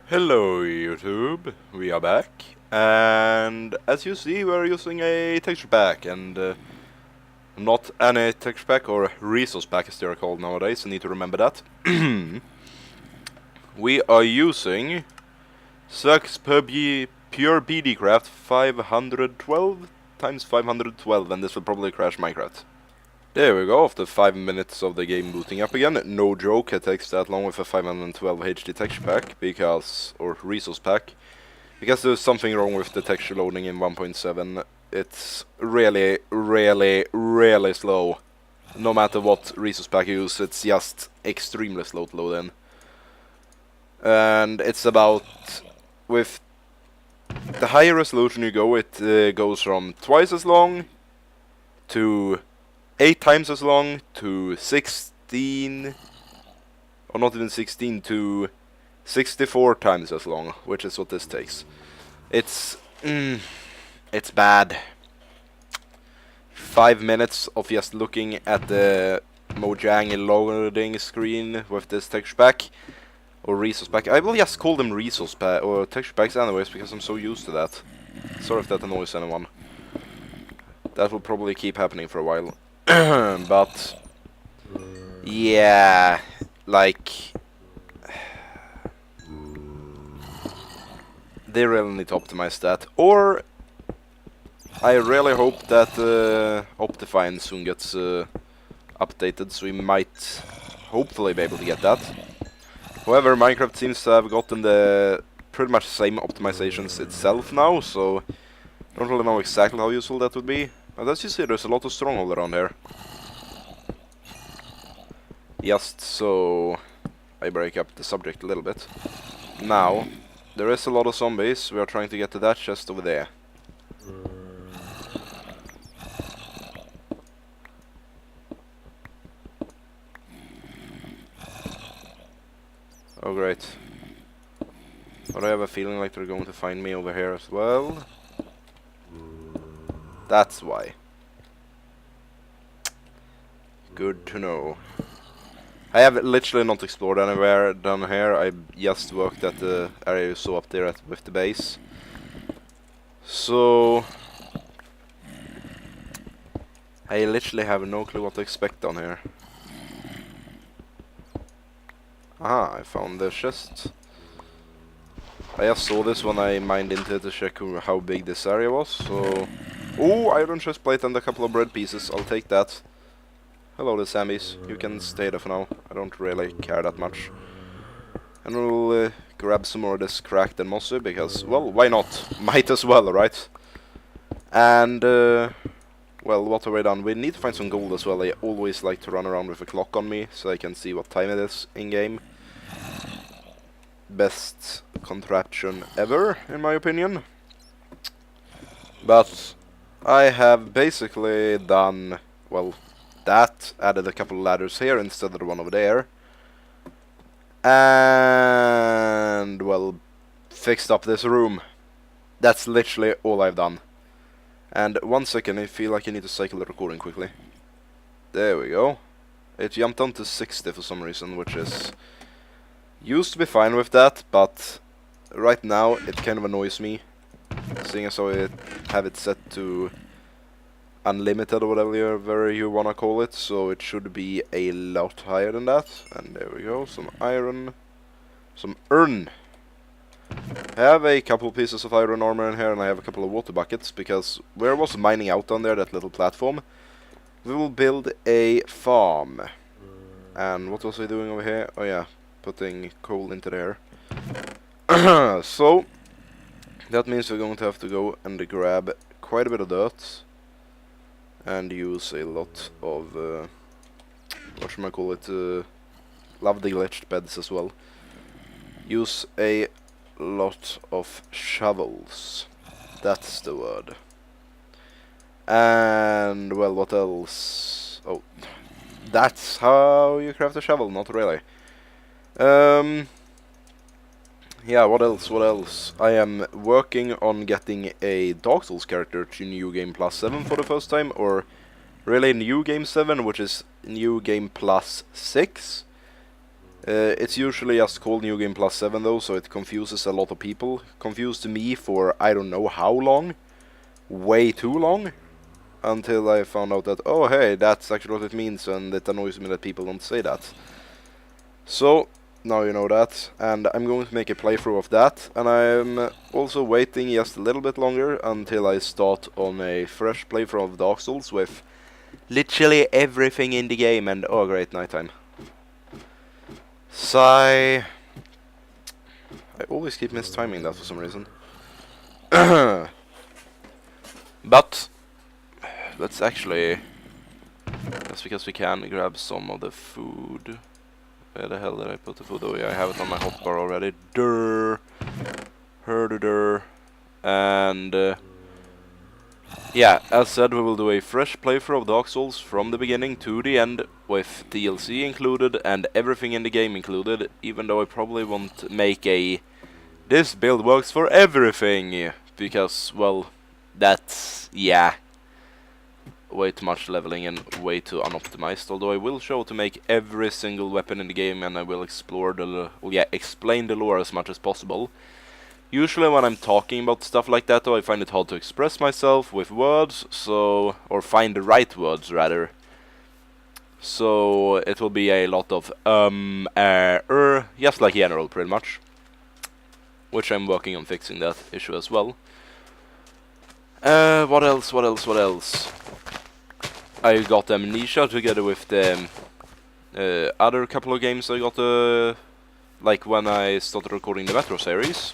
Hello YouTube, we are back, and as you see we're using a texture pack, and not any texture pack or resource pack as they are called nowadays, I need to remember that. We are using Swedetopia Pure BD Craft 512 times 512, and this will probably crash Minecraft. There we go, after 5 minutes of the game booting up again. No joke, it takes that long with a 512 HD texture pack, or resource pack, because there's something wrong with the texture loading in 1.7. It's really, really, really slow. No matter what resource pack you use, it's just extremely slow to load in. And it's about, with the higher resolution you go, it goes from twice as long to 8 times as long to 16, or not even 16, to 64 times as long, which is what this takes. It's bad. 5 minutes of just looking at the Mojang loading screen with this texture pack, or resource pack. I will just call them resource pack, or texture packs anyways, because I'm so used to that. Sorry if that annoys anyone. That will probably keep happening for a while. But yeah, like they really need to optimize that, or I really hope that Optifine soon gets updated, so we might hopefully be able to get that. However, Minecraft seems to have gotten the pretty much same optimizations itself now, so I don't really know exactly how useful that would be. But as you see, there's a lot of stronghold around here. Just so I break up the subject a little bit. Now, there is a lot of zombies. We are trying to get to that chest over there. Oh great. But I have a feeling like they're going to find me over here as well. That's why. Good to know. I have literally not explored anywhere down here. I just worked at the area you saw up there with the base. So I literally have no clue what to expect down here. Aha, I found the chest. I just saw this when I mined into it to check how big this area was, so... Oh, iron chest plate and a couple of bread pieces, I'll take that. Hello there, Sammies. You can stay there for now. I don't really care that much. And we'll grab some more of this cracked and mossy, because, well, why not? Might as well, right? And, well, what have we done? We need to find some gold as well. I always like to run around with a clock on me, so I can see what time it is in-game. Best contraption ever, in my opinion. But I have basically done, well, that, added a couple of ladders here instead of the one over there, and, well, fixed up this room. That's literally all I've done. And 1 second, I feel like I need to cycle the recording quickly. There we go. It jumped down to 60 for some reason, which is... used to be fine with that, but right now it kind of annoys me, seeing as how I have it set to unlimited or whatever you wanna call it, so it should be a lot higher than that. And there we go, some iron, some iron. I have a couple pieces of iron armor in here, and I have a couple of water buckets, because where I was mining out on there, that little platform, we will build a farm. And what was I doing over here? Oh yeah, putting coal into there. So that means we're going to have to go and grab quite a bit of dirt and use a lot of what should I call it, lovely glitched beds as well. Use a lot of shovels, that's the word. And well, what else? Oh, that's how you craft a shovel, not really. Yeah, what else? I am working on getting a Dark Souls character to New Game Plus 7 for the first time, or really New Game 7, which is New Game Plus 6. It's usually just called New Game Plus 7 though, so it confuses a lot of people. Confused me for I don't know how long. Way too long. Until I found out that, oh hey, that's actually what it means, and it annoys me that people don't say that. So, now you know that, and I'm going to make a playthrough of that, and I'm also waiting just a little bit longer until I start on a fresh playthrough of Dark Souls with literally everything in the game, and oh great, nighttime. Sigh. I always keep mistiming that for some reason. But let's actually, just because we can, grab some of the food. Where the hell did I put the food? Oh yeah, I have it on my hotbar already. Durr. Herder. And yeah, as said, we will do a fresh playthrough of Dark Souls from the beginning to the end, with DLC included and everything in the game included, even though I probably won't make a this build works for everything, because, well, that's, yeah, way too much leveling and way too unoptimized, although I will show to make every single weapon in the game, and I will explore the, explain the lore as much as possible. Usually when I'm talking about stuff like that though, I find it hard to express myself with words, so, or find the right words rather. So it will be a lot of just like general pretty much. Which I'm working on fixing that issue as well. What else? I got Amnesia together with the other couple of games I got like when I started recording the Metro series.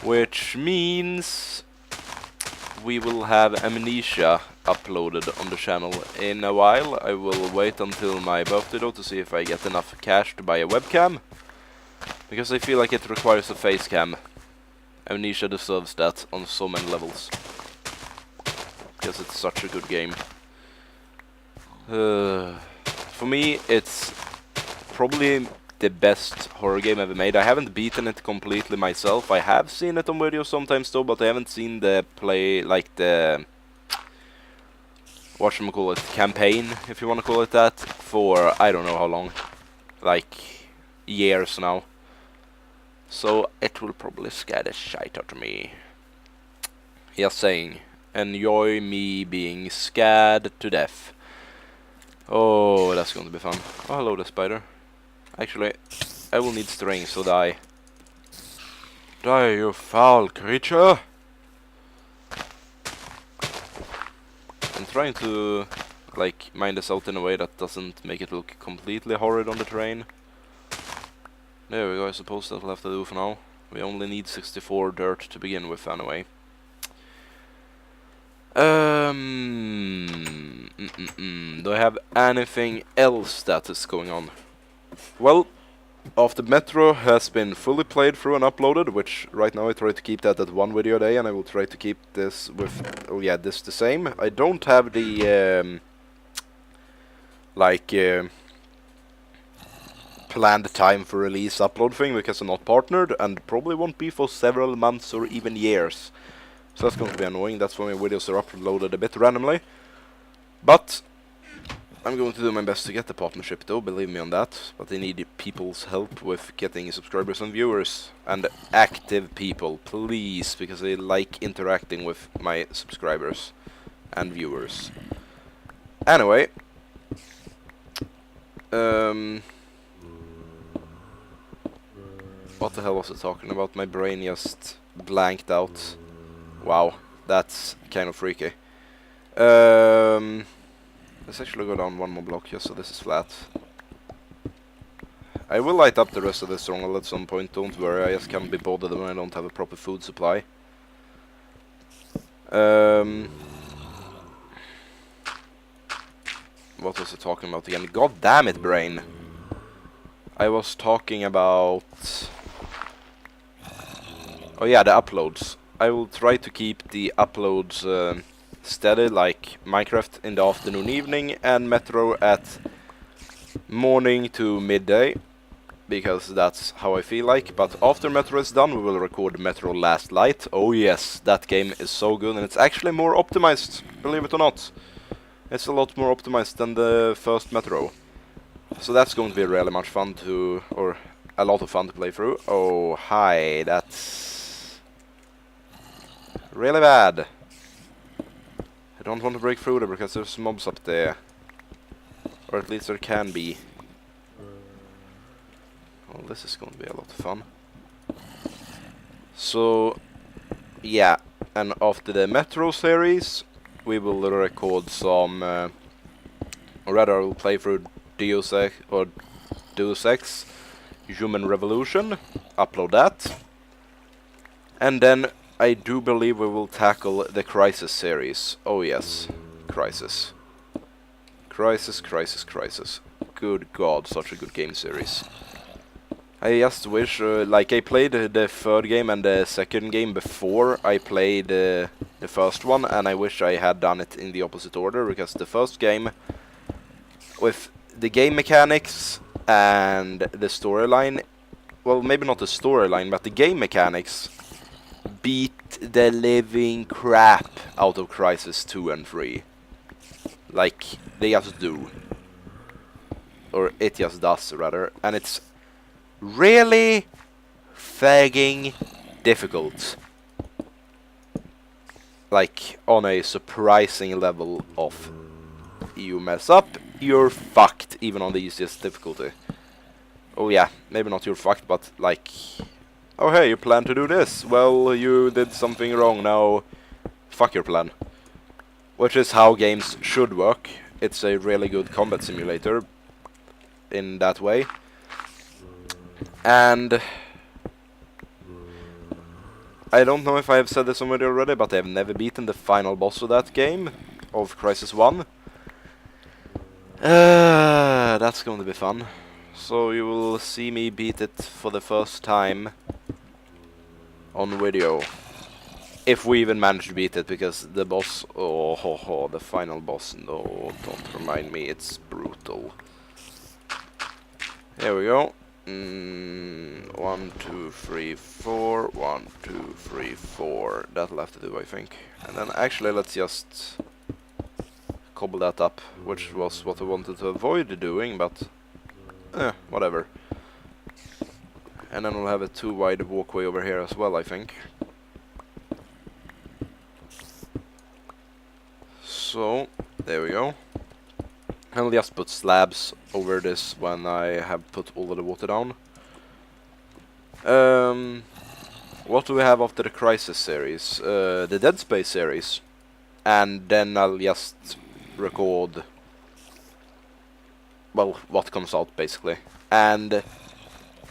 Which means we will have Amnesia uploaded on the channel in a while. I will wait until my birthday though to see if I get enough cash to buy a webcam. Because I feel like it requires a face cam. Amnesia deserves that on so many levels. Because it's such a good game. For me, it's probably the best horror game ever made. I haven't beaten it completely myself. I have seen it on videos sometimes though, but I haven't seen the play, like the whatchamacallit, campaign, if you want to call it that, for I don't know how long. Like years now. So it will probably scare the shite out of me. Just saying. Enjoy me being scared to death. Oh, that's going to be fun. Oh, hello the spider. Actually, I will need string, so die. Die, you foul creature! I'm trying to, like, mine this out in a way that doesn't make it look completely horrid on the terrain. There we go, I suppose that'll have to do for now. We only need 64 dirt to begin with anyway. Do I have anything else that is going on? Well, after Metro has been fully played through and uploaded, which right now I try to keep that at one video a day, and I will try to keep this with, oh yeah, this the same. I don't have the, planned time for release upload thing because I'm not partnered and probably won't be for several months or even years. So that's going to be annoying. That's why my videos are uploaded a bit randomly. But I'm going to do my best to get the partnership though, believe me on that. But I need people's help with getting subscribers and viewers. And active people, please, because I like interacting with my subscribers and viewers. Anyway. What the hell was I talking about? My brain just blanked out. Wow, that's kind of freaky. Let's actually go down one more block just so this is flat. I will light up the rest of the stronghold at some point, don't worry, I just can't be bothered when I don't have a proper food supply. What was I talking about again? God damn it, brain! I was talking about... oh yeah, the uploads. I will try to keep the uploads steady, like Minecraft in the afternoon, evening, and Metro at morning to midday, because that's how I feel like. But after Metro is done, we will record Metro Last Light. Oh yes, that game is so good, and it's actually more optimized, believe it or not. It's a lot more optimized than the first Metro. So that's going to be really much fun to, or a lot of fun to play through. Oh, hi, that's really bad. I don't want to break through there because there's mobs up there. Or at least there can be. Well, this is going to be a lot of fun. So, yeah, and after the Metro series, we will record some, or rather, we'll play through Deus Ex Human Revolution, upload that, and then I do believe we will tackle the Crisis series. Oh yes, Crisis. Crisis. Good God, such a good game series. I just wish, like I played the third game and the second game before I played the first one, and I wish I had done it in the opposite order, because the first game, with the game mechanics and the storyline, well, maybe not the storyline, but the game mechanics beat the living crap out of Crisis 2 and 3. Like, they just do. Or it just does, rather. And it's really fagging difficult. Like, on a surprising level of you mess up, you're fucked, even on the easiest difficulty. Oh yeah, maybe not you're fucked, but like, oh hey, you plan to do this. Well, you did something wrong, now fuck your plan. Which is how games should work. It's a really good combat simulator in that way. And I don't know if I have said this somewhere already, but I have never beaten the final boss of that game, of Crisis 1. That's going to be fun. So you will see me beat it for the first time on video. If we even manage to beat it, because the boss, the final boss, no, don't remind me, it's brutal. Here we go. 1, 2, 3, 4. 1, 2, 3, 4. That'll have to do, I think. And then actually, let's just cobble that up, which was what I wanted to avoid doing, but whatever. And then we'll have a too wide walkway over here as well, I think. So, there we go. I'll just put slabs over this when I have put all of the water down. What do we have after the Crisis series? The Dead Space series. And then I'll just record, well, what comes out basically. And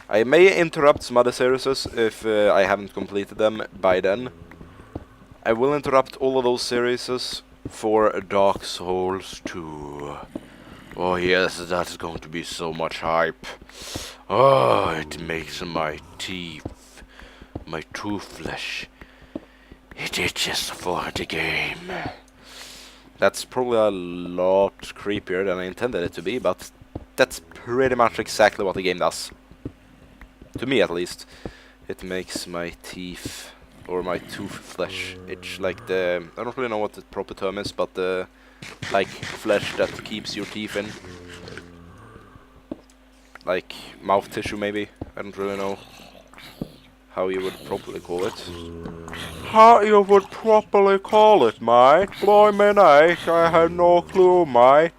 I may interrupt some other series if I haven't completed them by then. I will interrupt all of those series for Dark Souls 2. Oh yes, that's going to be so much hype. Oh, it makes my teeth, my tooth flesh, it itches for the game. That's probably a lot creepier than I intended it to be, but that's pretty much exactly what the game does. To me at least. It makes my teeth, or my tooth flesh, itch, like the, I don't really know what the proper term is, but the like flesh that keeps your teeth in. Like mouth tissue maybe, I don't really know how you would properly call it. How you would properly call it, mate? Blimey, mate, I have no clue, mate.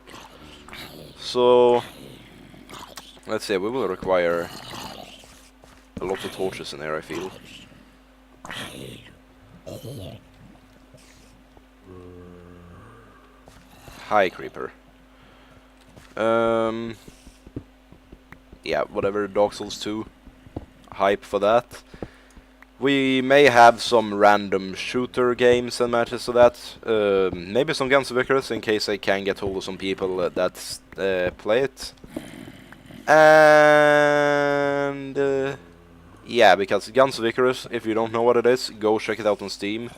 So, let's see, we will require a lot of torches in here, I feel. Hi, creeper. Yeah, whatever, Dark Souls 2. Hype for that. We may have some random shooter games and matches of that. Maybe some Guns Vickers in case I can get hold of some people that play it. And yeah, because Guns Vickers, if you don't know what it is, go check it out on Steam.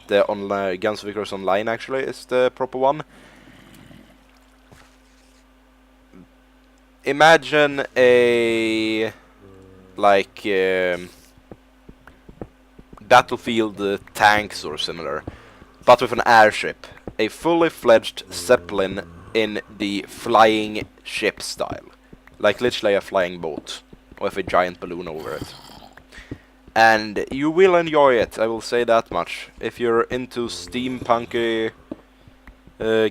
The online Guns Vickers Online actually is the proper one. Imagine a like battlefield tanks or similar, but with an airship, a fully fledged Zeppelin in the flying ship style. like literally a flying boat with a giant balloon over it. And you will enjoy it, I will say that much. If you're into steampunky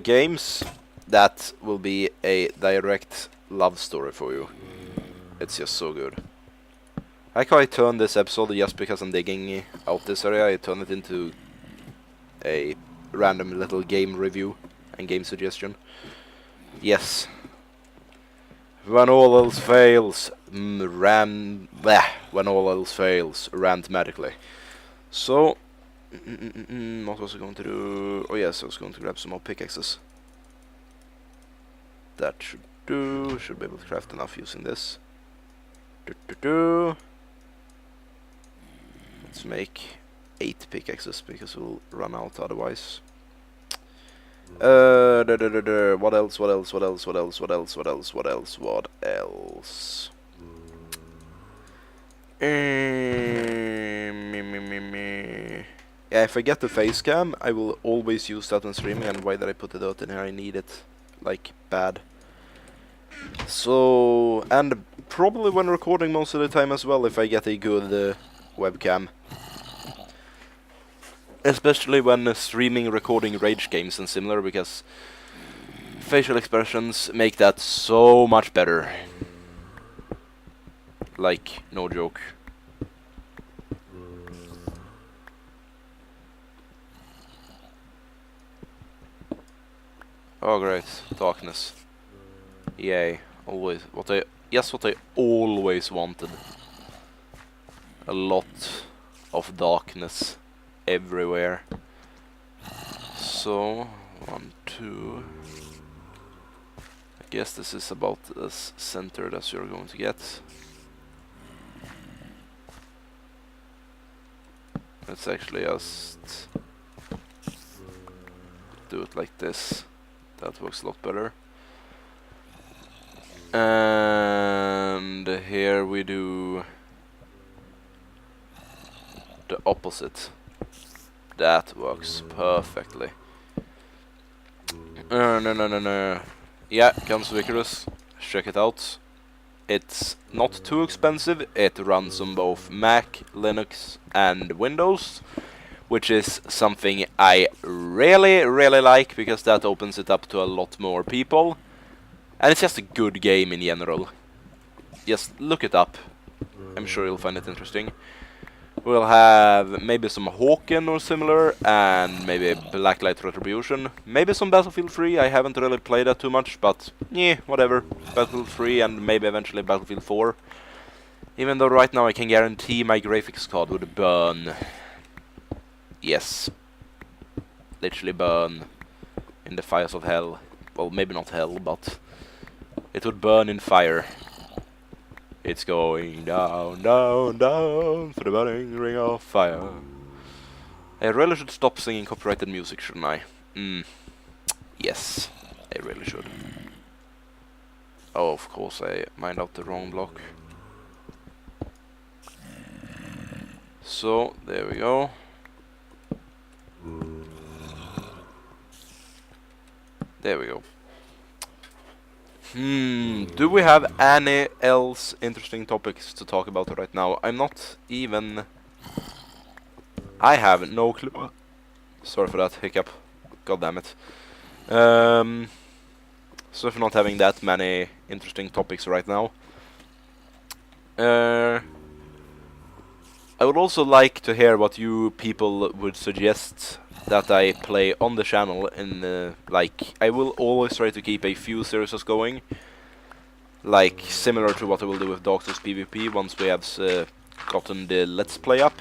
games, that will be a direct love story for you. It's just so good. I like how I turned this episode just because I'm digging out this area. I turned it into a random little game review and game suggestion. Yes. When all else fails, when all else fails, rant medically. So, what was I going to do? Oh yes, I was going to grab some more pickaxes. That should do. Should be able to craft enough using this. Let's make 8 pickaxes because we'll run out otherwise. What else? Yeah, if I get the face cam, I will always use that when streaming, and why did I put the dirt in here? I need it, like, bad. So, and probably when recording most of the time as well, if I get a good webcam. Especially when streaming, recording rage games and similar, because facial expressions make that so much better. Like, no joke. Oh great, darkness. Yay, always what I always wanted. A lot of darkness everywhere. So 1, 2. I guess this is about as centered as you're going to get. Let's actually just do it like this. That works a lot better. And here we do the opposite. That works perfectly. No. Yeah, comes Vicarus. Check it out. It's not too expensive. It runs on both Mac, Linux, and Windows, which is something I really like, because that opens it up to a lot more people. And it's just a good game in general. Just look it up. I'm sure you'll find it interesting. We'll have maybe some Hawken or similar, and maybe Blacklight Retribution. Maybe some Battlefield 3, I haven't really played that too much, but yeah, whatever. Battlefield 3 and maybe eventually Battlefield 4. Even though right now I can guarantee my graphics card would burn. Yes. Literally burn in the fires of hell. Well, maybe not hell, but it would burn in fire. It's going down, down, down for the burning ring of fire. I really should stop singing copyrighted music, shouldn't I? Yes, I really should. Oh, of course, I mined out the wrong block. So, there we go. There we go. Do we have any else interesting topics to talk about right now? I'm not even... I have no clue. Sorry for that hiccup. God damn it. So if we're not having that many interesting topics right now, I would also like to hear what you people would suggest that I play on the channel. In like, I will always try to keep a few series going, like similar to what I will do with Dark Souls PvP once we have gotten the Let's Play up,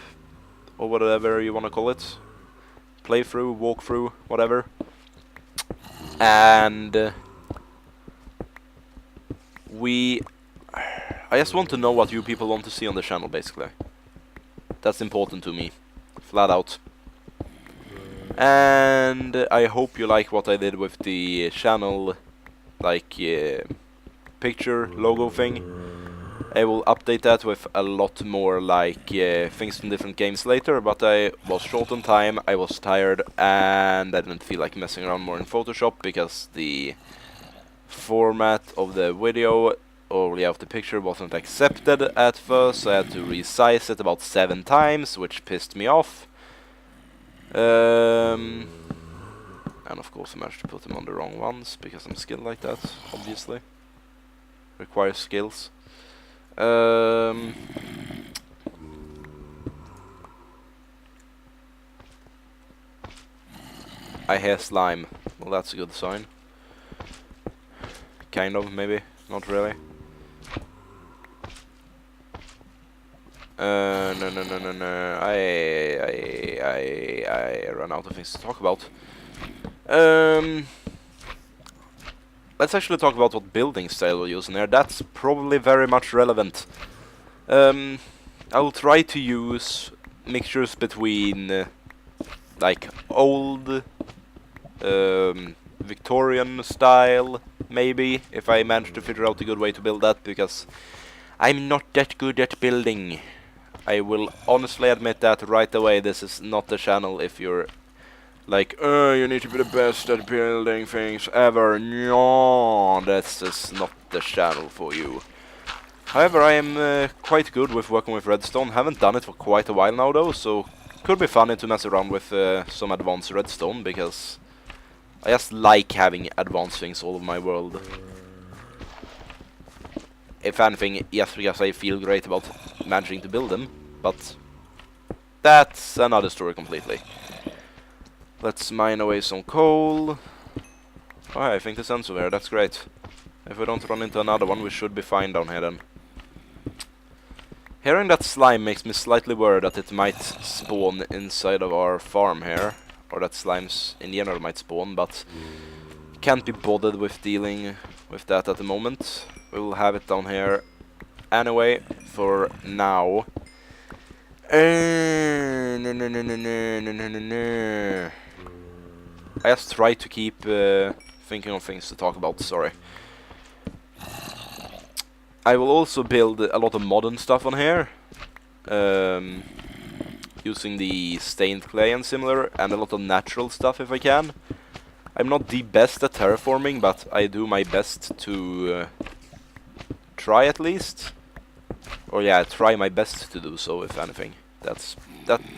or whatever you want to call it, playthrough, walkthrough, whatever. And I just want to know what you people want to see on the channel, basically. That's important to me, flat out. And I hope you like what I did with the channel, like, picture, logo thing. I will update that with a lot more, like, things from different games later, but I was short on time, I was tired, and I didn't feel like messing around more in Photoshop, because the format of the video Oh yeah, the picture wasn't accepted at first, so I had to resize it about 7 times, which pissed me off. And of course I managed to put them on the wrong ones, because I'm skilled like that, obviously. Requires skills. I hear slime. Well, that's a good sign. Kind of, maybe. Not really. No. I run out of things to talk about. Let's actually talk about what building style we're using here. That's probably very much relevant. I'll try to use mixtures between like old Victorian style, maybe, if I manage to figure out a good way to build that, because I'm not that good at building. I will honestly admit that right away. This is not the channel if you're like, you need to be the best at building things ever. No, this is not the channel for you. However, I am quite good with working with redstone. Haven't done it for quite a while now though, so could be funny to mess around with some advanced redstone, because I just like having advanced things all over my world. If anything, yes, because I feel great about managing to build them, but that's another story completely. Let's mine away some coal. Oh, I think the sun's over here, that's great. If we don't run into another one, we should be fine down here then. Hearing that slime makes me slightly worried that it might spawn inside of our farm here, or that slimes in general might spawn, but can't be bothered with dealing with that at the moment. We will have it down here anyway for now. No. I just try to keep thinking of things to talk about, sorry. I will also build a lot of modern stuff on here. Using the stained clay and similar, and a lot of natural stuff if I can. I'm not the best at terraforming, but I do my best to try at least. Or yeah, try my best to do so, if anything. That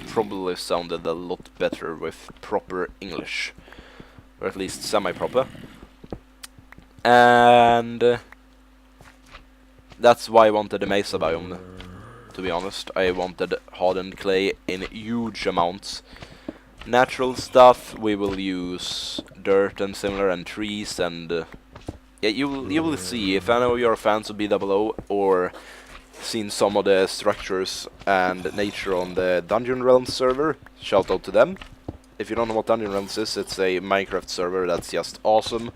probably sounded a lot better with proper English. Or at least semi-proper. And that's why I wanted the mesa biome, to be honest. I wanted hardened clay in huge amounts. Natural stuff, we will use dirt and similar, and trees, and yeah, you will see. If any of you are fans of BOO or seen some of the structures and nature on the Dungeon Realms server, shout out to them. If you don't know what Dungeon Realms is, it's a Minecraft server that's just awesome.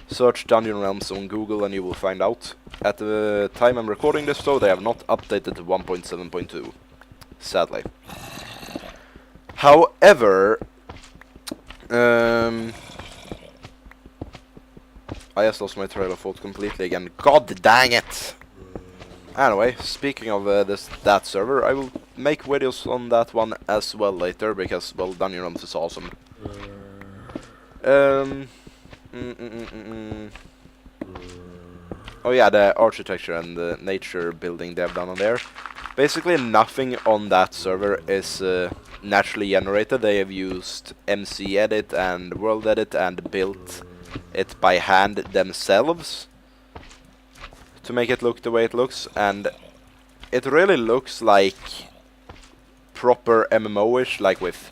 Search Dungeon Realms on Google and you will find out. At the time I'm recording this though, they have not updated to 1.7.2, sadly. However, I just lost my trail of thought completely again. God dang it! Anyway, speaking of that server, I will make videos on that one as well later, because, well, Dungeon Realms is awesome. Oh yeah, the architecture and the nature building they've done on there. Basically nothing on that server is naturally generated. They have used MC Edit and World Edit and built it by hand themselves to make it look the way it looks, and it really looks like proper MMO-ish, like with...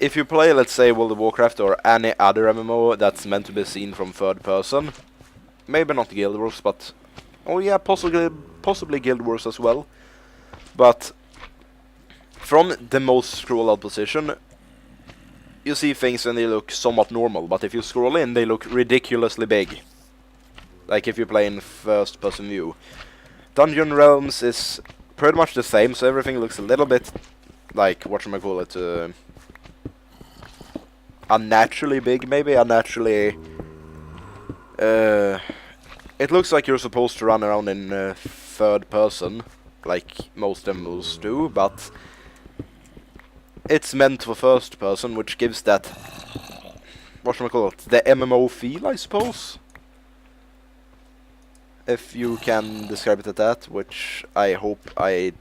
If you play, let's say, World of Warcraft or any other MMO that's meant to be seen from third person, maybe not Guild Wars, but... oh yeah, possibly Guild Wars as well. But from the most scroll out position, you see things and they look somewhat normal, but if you scroll in, they look ridiculously big. Like if you play in first person view. Dungeon Realms is pretty much the same, so everything looks a little bit like, whatchamacallit, unnaturally big, maybe, unnaturally... it looks like you're supposed to run around in third person, like most MMOs do, but it's meant for first person, which gives that, whatchamacallit, the MMO feel, I suppose? if you can describe it at that, which I hope I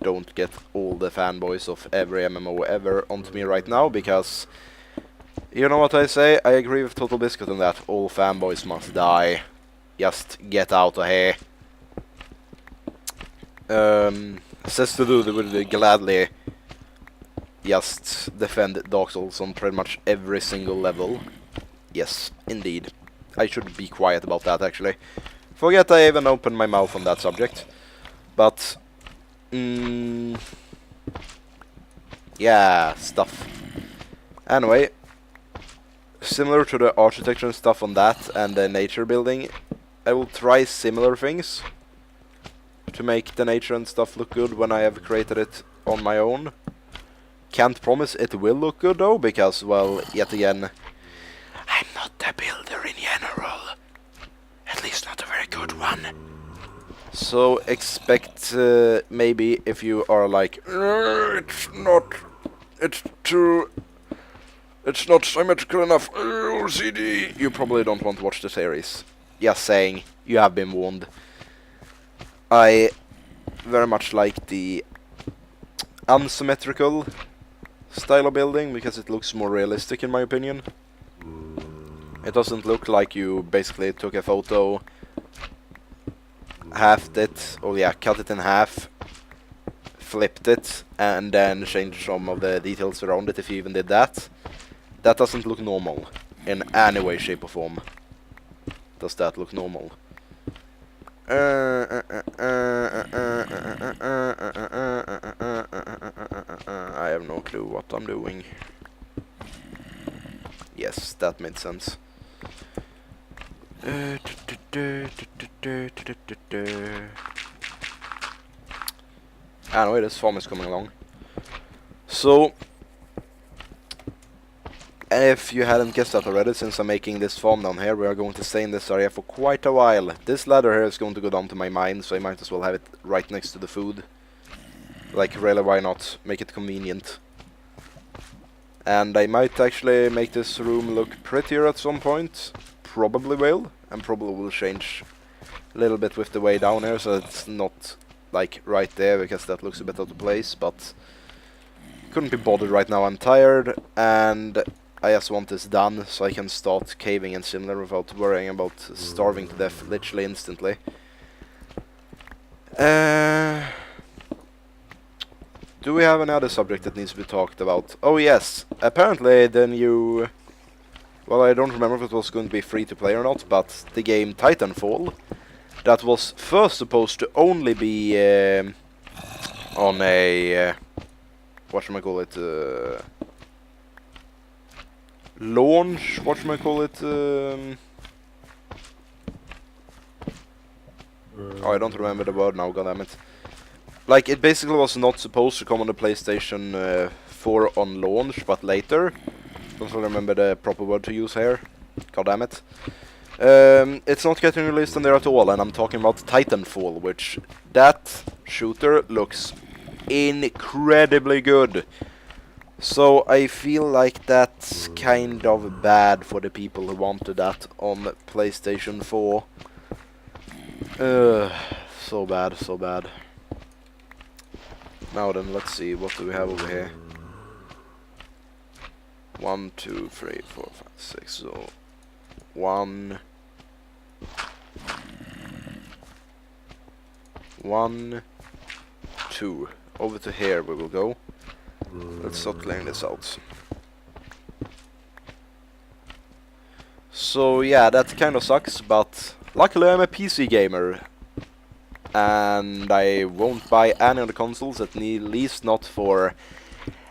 don't get all the fanboys of every MMO ever onto me right now, because you know what I say, I agree with Total Biscuit on that, all fanboys must die. Just get out of here. Says to do, they would gladly just defend Dark Souls on pretty much every single level. Yes, indeed. I should be quiet about that, actually. Forget I even opened my mouth on that subject. But, yeah, stuff. Anyway, similar to the architecture and stuff on that and the nature building, I will try similar things to make the nature and stuff look good when I have created it on my own. Can't promise it will look good though, because, well, yet again, I'm not a builder in general. At least not a very good one. So expect, maybe if you are like, it's not symmetrical enough, OCD, you probably don't want to watch the series. Just saying, you have been warned. I very much like the unsymmetrical style of building, because it looks more realistic in my opinion. It doesn't look like you basically took a photo, halved it, or yeah, cut it in half, flipped it, and then changed some of the details around it if you even did that. That doesn't look normal in any way, shape or form. Does that look normal? I have no clue what I'm doing. Yes, that made sense. Anyway, this farm is coming along. So, if you hadn't guessed that already, since I'm making this farm down here, we are going to stay in this area for quite a while. This ladder here is going to go down to my mine, so I might as well have it right next to the food. Like, really, why not? Make it convenient. And I might actually make this room look prettier at some point. Probably will. And probably will change a little bit with the way down here, so it's not, like, right there, because that looks a bit out of place, but couldn't be bothered right now. I'm tired, and I just want this done so I can start caving and similar without worrying about starving to death literally instantly. Do we have another subject that needs to be talked about? Oh yes, apparently the new... Well, I don't remember if it was going to be free to play or not, but the game Titanfall, that was first supposed to only be on a... whatchamacallit... launch, whatchamacallit, oh, I don't remember the word now, goddammit. Like, it basically was not supposed to come on the PlayStation 4 on launch, but later. Don't really remember the proper word to use here, goddammit. It's not getting released on there at all, and I'm talking about Titanfall, which, that shooter looks incredibly good. So I feel like that's kind of bad for the people who wanted that on PlayStation 4. So bad, so bad. Now then, let's see, what do we have over here? 1, 2, 3, 4, 5, 6, so... 1... 1... 2. Over to here we will go. Let's start laying this out. So yeah, that kind of sucks, but luckily I'm a PC gamer. And I won't buy any of the consoles, at least not for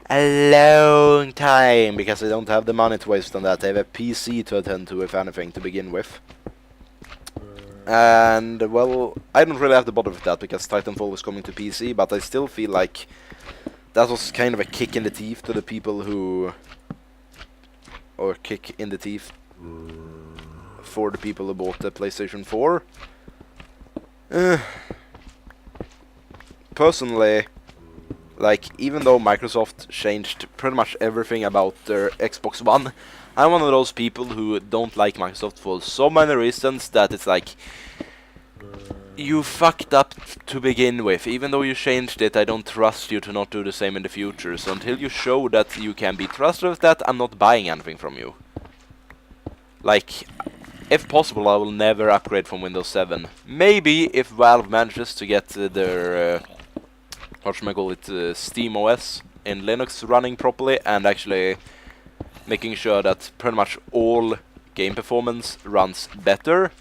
a long time, because I don't have the money to waste on that. I have a PC to attend to, if anything, to begin with. And, well, I don't really have to bother with that, because Titanfall is coming to PC, but I still feel like that was kind of a kick in the teeth to the people who... Or kick in the teeth for the people who bought the PlayStation 4. Personally, like, even though Microsoft changed pretty much everything about their Xbox One, I'm one of those people who don't like Microsoft for so many reasons that it's like, You fucked up to begin with. Even though you changed it, I don't trust you to not do the same in the future. So until you show that you can be trusted with that, I'm not buying anything from you. Like, if possible, I will never upgrade from Windows 7. Maybe if Valve manages to get their, Steam OS in Linux running properly and actually making sure that pretty much all game performance runs better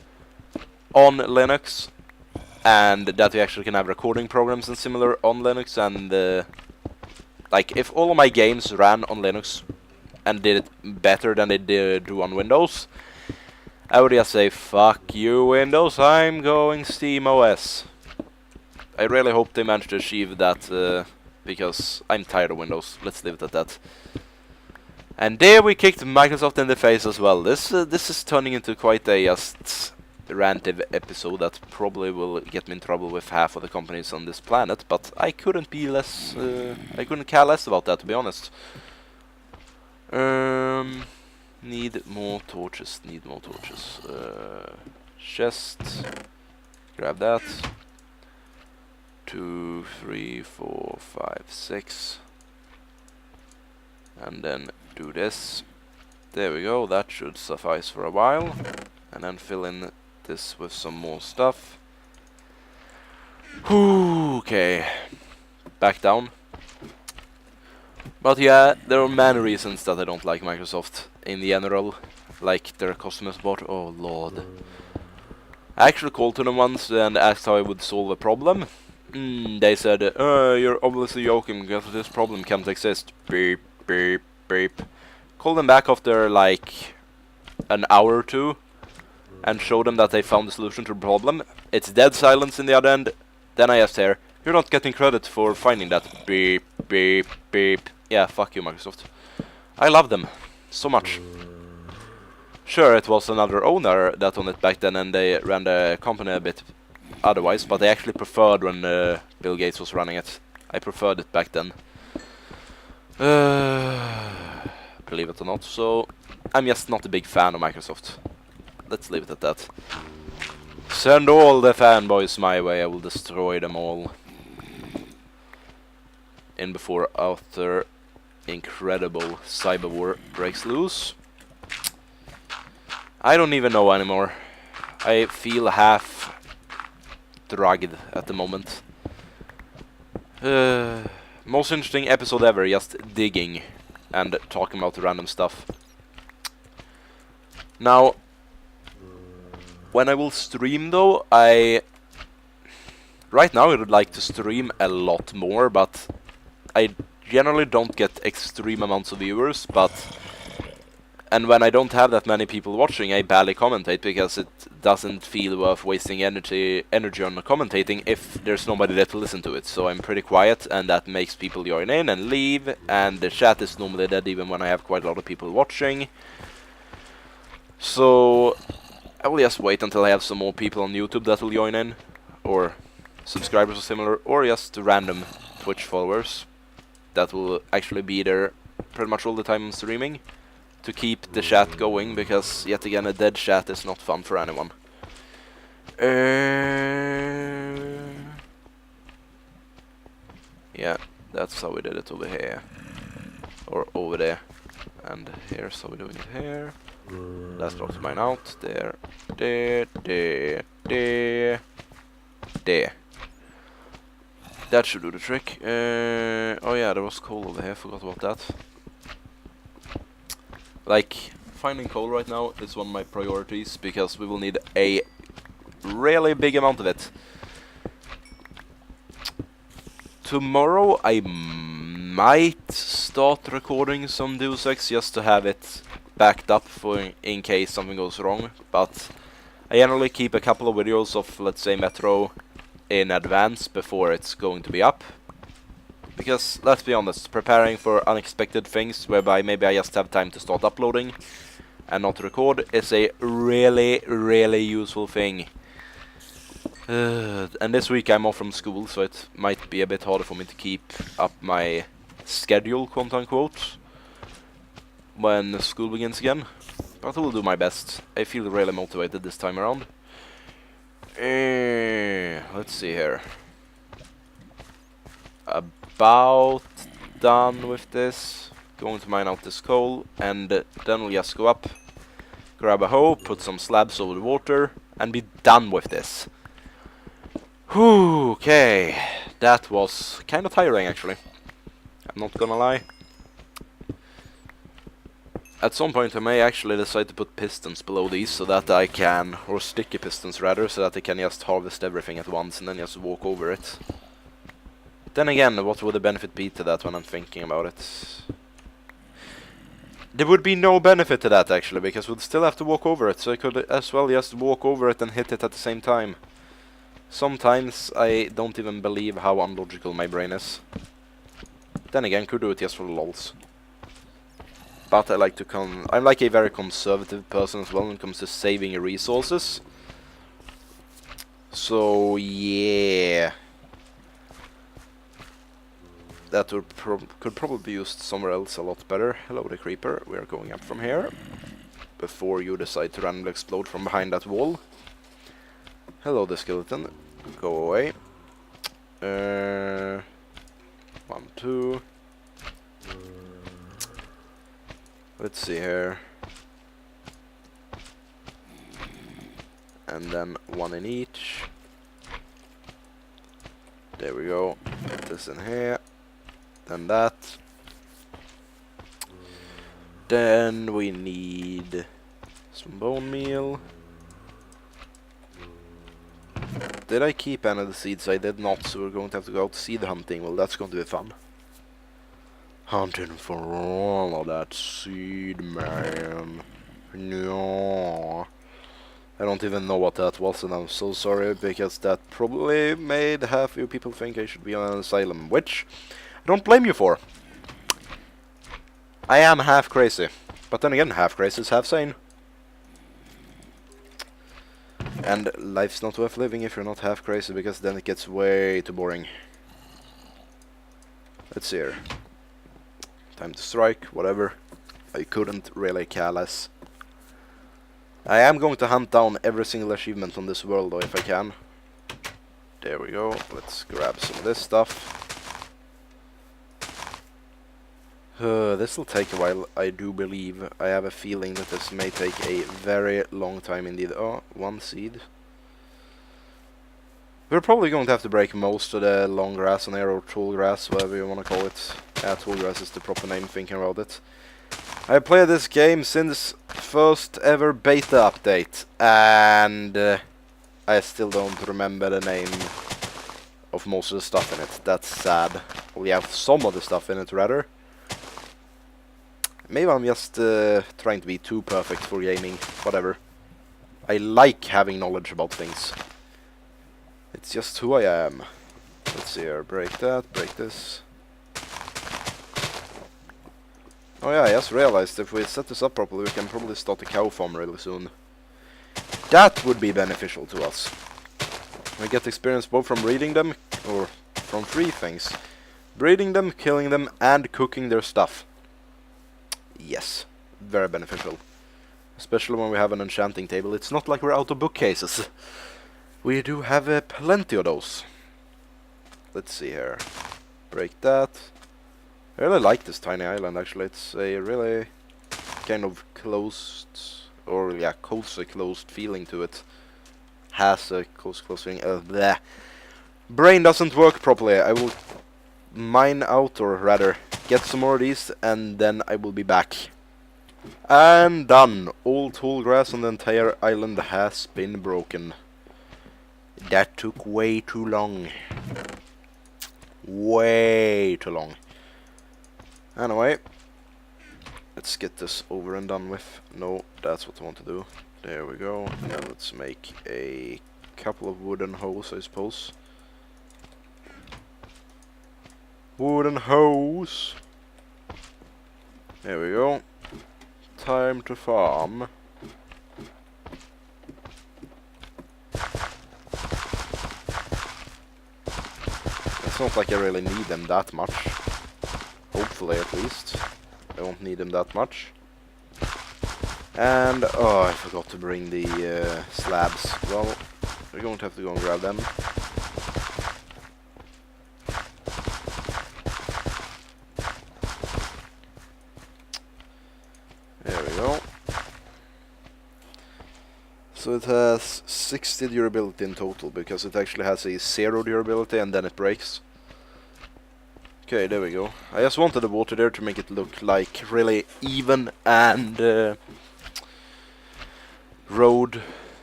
on Linux, and that we actually can have recording programs and similar on Linux, and like if all of my games ran on Linux and did it better than they do on Windows, I would just say fuck you Windows, I'm going Steam OS. I really hope they manage to achieve that, because I'm tired of Windows. Let's leave it at that. And there we kicked Microsoft in the face as well. This is turning into quite a just rantive episode that probably will get me in trouble with half of the companies on this planet, but I couldn't be less, I couldn't care less about that, to be honest. Need more torches, chest, grab that. 2, 3, 4, 5, 6. And then do this. There we go, that should suffice for a while. And then fill in this with some more stuff. Okay. Back down. But yeah, there are many reasons that I don't like Microsoft in general. Like their customer support, oh lord. I actually called to them once and asked how I would solve a problem. They said, you're obviously joking because this problem can't exist. Beep, beep, beep. Call them back after like an hour or two and show them that they found the solution to the problem. It's dead silence in the other end. Then I asked her, you're not getting credit for finding that. Beep, beep, beep. Yeah, fuck you, Microsoft. I love them so much. Sure, it was another owner that owned it back then and they ran the company a bit otherwise, but I actually preferred when Bill Gates was running it. I preferred it back then. Believe it or not, so I'm just not a big fan of Microsoft. Let's leave it at that. Send all the fanboys my way, I will destroy them all. In before after incredible cyber war breaks loose. I don't even know anymore. I feel half drugged at the moment. Most interesting episode ever, just digging and talking about random stuff. Now, when I will stream though, right now I would like to stream a lot more, but I generally don't get extreme amounts of viewers, and when I don't have that many people watching, I barely commentate because it doesn't feel worth wasting energy on commentating if there's nobody there to listen to it. So I'm pretty quiet, and that makes people join in and leave, and the chat is normally dead even when I have quite a lot of people watching. So I will just wait until I have some more people on YouTube that will join in, or subscribers or similar, or just random Twitch followers that will actually be there pretty much all the time I'm streaming, to keep the chat going, because yet again a dead chat is not fun for anyone. Yeah, that's how we did it over here. Or over there. And here's how we're doing it here. Last block mine out. There. There. There. There. There. That should do the trick. Oh yeah, there was coal over here. Forgot about that. Like, finding coal right now is one of my priorities, because we will need a really big amount of it. Tomorrow I might start recording some Deus Ex just to have it backed up for in case something goes wrong, but I generally keep a couple of videos of, let's say, Metro in advance before it's going to be up. Because, let's be honest, preparing for unexpected things whereby maybe I just have time to start uploading and not record is a really, really useful thing. And this week I'm off from school, so it might be a bit harder for me to keep up my schedule, quote-unquote, when school begins again. But I will do my best. I feel really motivated this time around. let's see here. About done with this. Going to mine out this coal, and then we'll just go up, grab a hoe, put some slabs over the water, and be done with this. Whew, okay, that was kind of tiring actually. I'm not gonna lie. At some point I may actually decide to put pistons below these so that I can, or sticky pistons rather, so that I can just harvest everything at once and then just walk over it. Then again, what would the benefit be to that when I'm thinking about it? There would be no benefit to that actually, because we'd still have to walk over it, so I could as well just walk over it and hit it at the same time. Sometimes I don't even believe how unlogical my brain is. Then again, could do it just for the lols. But I like to I'm like a very conservative person as well when it comes to saving resources. So yeah. That would could probably be used somewhere else a lot better. Hello the creeper, we are going up from here. Before you decide to randomly explode from behind that wall. Hello the skeleton, go away. 1, 2. Let's see here. And then 1 in each. There we go, put this in here. Then that. Then we need some bone meal. Did I keep any of the seeds? I did not, so we're going to have to go out seed hunting. Well, that's going to be fun. Hunting for all of that seed, man. No. I don't even know what that was, and I'm so sorry, because that probably made half of you people think I should be on an asylum, which I don't blame you for. I am half crazy, but then again, half crazy is half sane. And life's not worth living if you're not half crazy, because then it gets way too boring. Let's see here. Time to strike, whatever. I couldn't really care less. I am going to hunt down every single achievement on this world though, if I can. There we go, let's grab some of this stuff. This will take a while, I do believe. I have a feeling that this may take a very long time indeed. Oh, 1 seed. We're probably going to have to break most of the long grass on here, or tall grass, whatever you want to call it. Yeah, tall grass is the proper name, thinking about it. I played this game since first ever beta update, and I still don't remember the name of most of the stuff in it. That's sad. Well, yeah, some of the stuff in it, rather. Maybe I'm just trying to be too perfect for gaming, whatever. I like having knowledge about things. It's just who I am. Let's see here, break that, break this. Oh yeah, I just realized if we set this up properly, we can probably start a cow farm really soon. That would be beneficial to us. We get experience both from breeding them, or from 3 things. Breeding them, killing them, and cooking their stuff. Yes, very beneficial. Especially when we have an enchanting table. It's not like we're out of bookcases. We do have plenty of those. Let's see here. Break that. I really like this tiny island actually. It's a really kind of closed, or yeah, cozy closed feeling to it. Has a closed feeling. Bleh. Brain doesn't work properly. I will mine out, or rather get some more of these, and then I will be back. And done. All tall grass on the entire island has been broken. That took way too long. Way too long. Anyway, let's get this over and done with. No, that's what I want to do. There we go. Now let's make a couple of wooden hoes, I suppose. Wooden hoes. There we go. Time to farm. It's not like I really need them that much. Hopefully, at least. I won't need them that much. And, oh, I forgot to bring the slabs. Well, we're going to have to go and grab them. So it has 60 durability in total, because it actually has a 0 durability and then it breaks. Okay, there we go. I just wanted the water there to make it look like really even and road,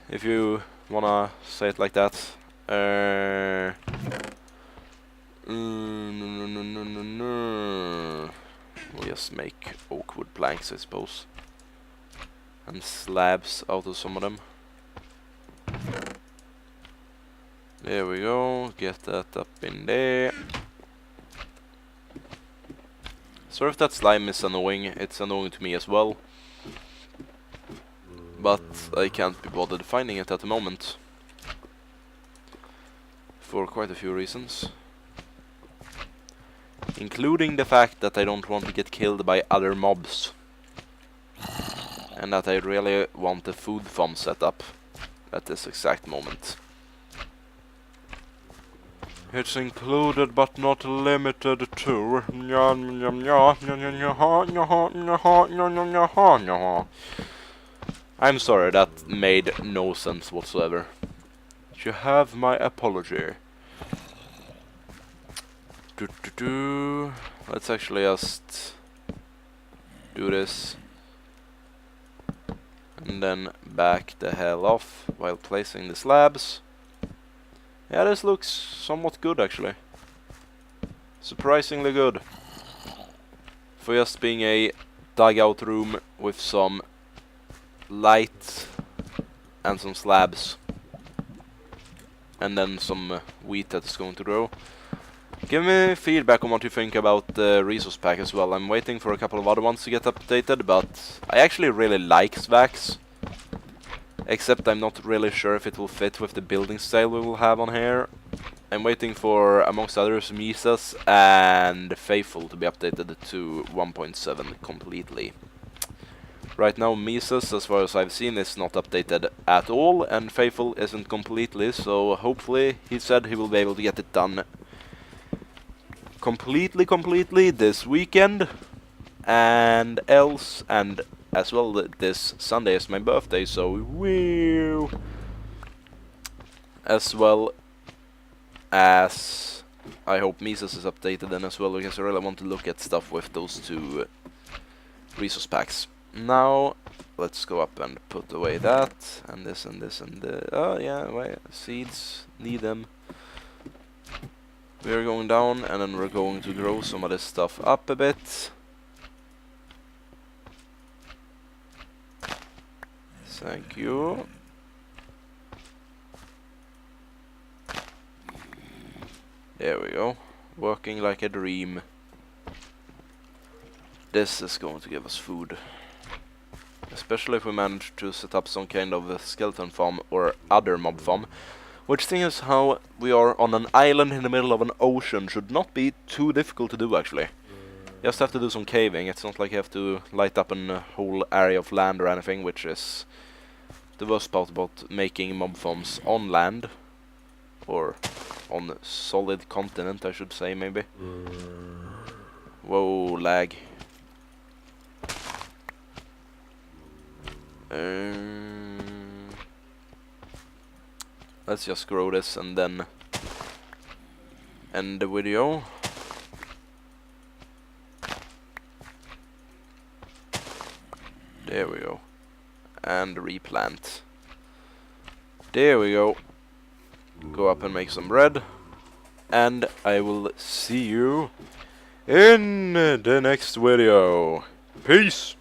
if you wanna say it like that. No. We'll just make oak wood planks, I suppose, and slabs out of some of them. There we go. Get that up in there. Sorry if that slime is annoying. It's annoying to me as well, but I can't be bothered finding it at the moment, for quite a few reasons, including the fact that I don't want to get killed by other mobs, and that I really want a food farm set up at this exact moment. It's included but not limited to. I'm sorry, that made no sense whatsoever. You have my apology. Let's actually just do this and then back the hell off while placing the slabs. Yeah, this looks somewhat good actually. Surprisingly good. For just being a dugout room with some light and some slabs. And then some wheat that is going to grow. Give me feedback on what you think about the resource pack as well. I'm waiting for a couple of other ones to get updated, but I actually really like Svax. Except I'm not really sure if it will fit with the building style we will have on here. I'm waiting for, amongst others, Mises and Faithful to be updated to 1.7 completely. Right now Mises, as far as I've seen, is not updated at all, and Faithful isn't completely, so hopefully he said he will be able to get it done completely this weekend, and else, and as well this Sunday is my birthday, so woo! As well as I hope Mises is updated then as well, because I really want to look at stuff with those two resource packs. Now let's go up and put away that, and this and this and oh yeah, wait, seeds, need them. We're going down, and then we're going to grow some of this stuff up a bit. Thank you. There we go. Working like a dream. This is going to give us food. Especially if we manage to set up some kind of a skeleton farm or other mob farm. Which thing is how we are on an island in the middle of an ocean should not be too difficult to do actually. You just have to do some caving. It's not like you have to light up a whole area of land or anything, which is the worst part about making mob farms on land. Or on solid continent, I should say, maybe. Whoa, lag. Let's just grow this and then end the video. There we go. And replant. There we go. Go up and make some bread. And I will see you in the next video. Peace!